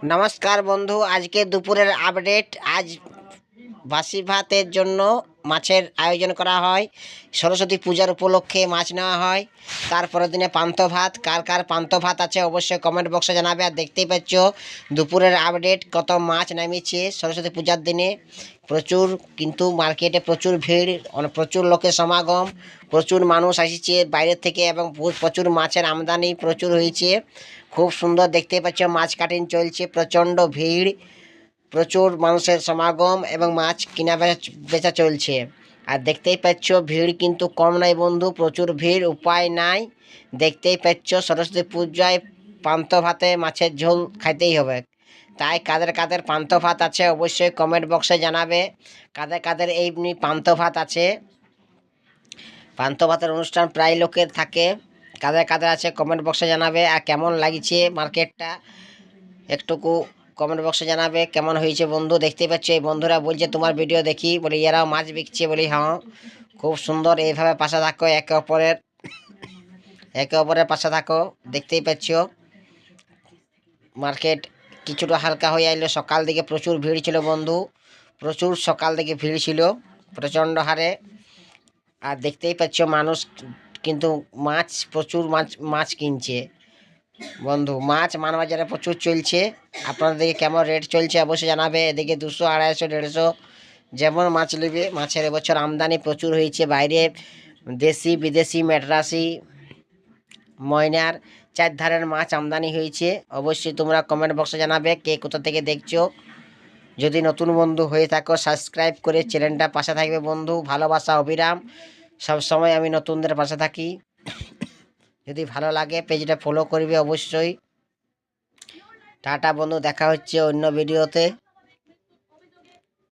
নমস্কার বন্ধু, আজকে দুপুরের আপডেট। আজ বাসি ভাতের জন্য মাছের আয়োজন করা হয়। সরস্বতী পূজার উপলক্ষে মাছ নেওয়া হয়। তারপরের দিনে পান্তা ভাত। কার কার পান্তা ভাত আছে অবশ্যই কমেন্ট বক্সে জানাবে। আর দেখতেই পাচ্ছ দুপুরের আপডেট, কত মাছ নামিয়েছে সরস্বতী পূজার দিনে। প্রচুর, কিন্তু মার্কেটে প্রচুর ভিড়, প্রচুর লোকের সমাগম, প্রচুর মানুষ আসছে বাইরের থেকে এবং প্রচুর মাছের আমদানি প্রচুর হয়েছে। খুব সুন্দর দেখতে পাচ্ছ, মাছ কাটিং চলছে, প্রচণ্ড ভিড়, প্রচুর মানুষের সমাগম এবং মাছ কিনা বেচা চলছে। আর দেখতেই পাচ্ছ ভিড় কিন্তু কম নাই বন্ধু, প্রচুর ভিড়, উপায় নাই। দেখতেই পাচ্ছ সরস্বতী পূজায় পান্তা ভাতে মাছের ঝোল খাইতেই হবে। তাই কাদের কাদের পান্তা ভাত আছে অবশ্যই কমেন্ট বক্সে জানাবে। কাদের কাদের এই পান্তা ভাত আছে। পান্তা ভাতের অনুষ্ঠান প্রায় লোকের থাকে। কাদের কাদের আছে কমেন্ট বক্সে জানাবে। আর কেমন লাগছে মার্কেটটা একটুকু কমেন্ট বক্সে জানাবে। কেমন হয়েছে বন্ধু, দেখতে পাচ্ছ এই বন্ধুরা বলছে তোমার ভিডিও দেখি, বলি এরাও মাছ বিকছে, বলি হ্যাঁ খুব সুন্দর। এইভাবে পাশে থাকো, একে অপরের পাশে থাকো। দেখতেই পাচ্ছ মার্কেট কিছুটা হালকা হয়ে আইলো। সকাল দিকে প্রচুর ভিড় ছিল বন্ধু, প্রচুর সকাল থেকে ভিড় ছিল প্রচণ্ড হারে। আর দেখতেই পাচ্ছ মানুষ কিন্তু মাছ, প্রচুর মাছ কিনছে বন্ধু। মাছ মানবাজারে প্রচুর চলছে। আপনাদের দিকে কেমন রেট চলছে অবশ্যই জানাবে। এদিকে 200, 250, 150 যেমন মাছ নেবে। মাছের এবছর আমদানি প্রচুর হয়েছে বাইরে, দেশি বিদেশি মেডরাসি ময়নার চারধারের মাছ আমদানি হয়েছে। অবশ্যই তোমরা কমেন্ট বক্সে জানাবে কে কোথা থেকে দেখছো। যদি নতুন বন্ধু হয়ে থাকো সাবস্ক্রাইব করে চ্যানেলটা পাশে থাকবে বন্ধু। ভালোবাসা অবিরাম, সবসময় আমি নতুনদের পাশে থাকি। যদি ভালো লাগে পেজটা ফলো করবে অবশ্যই। টাটা বন্ধু, দেখা হচ্ছে অন্য ভিডিওতে।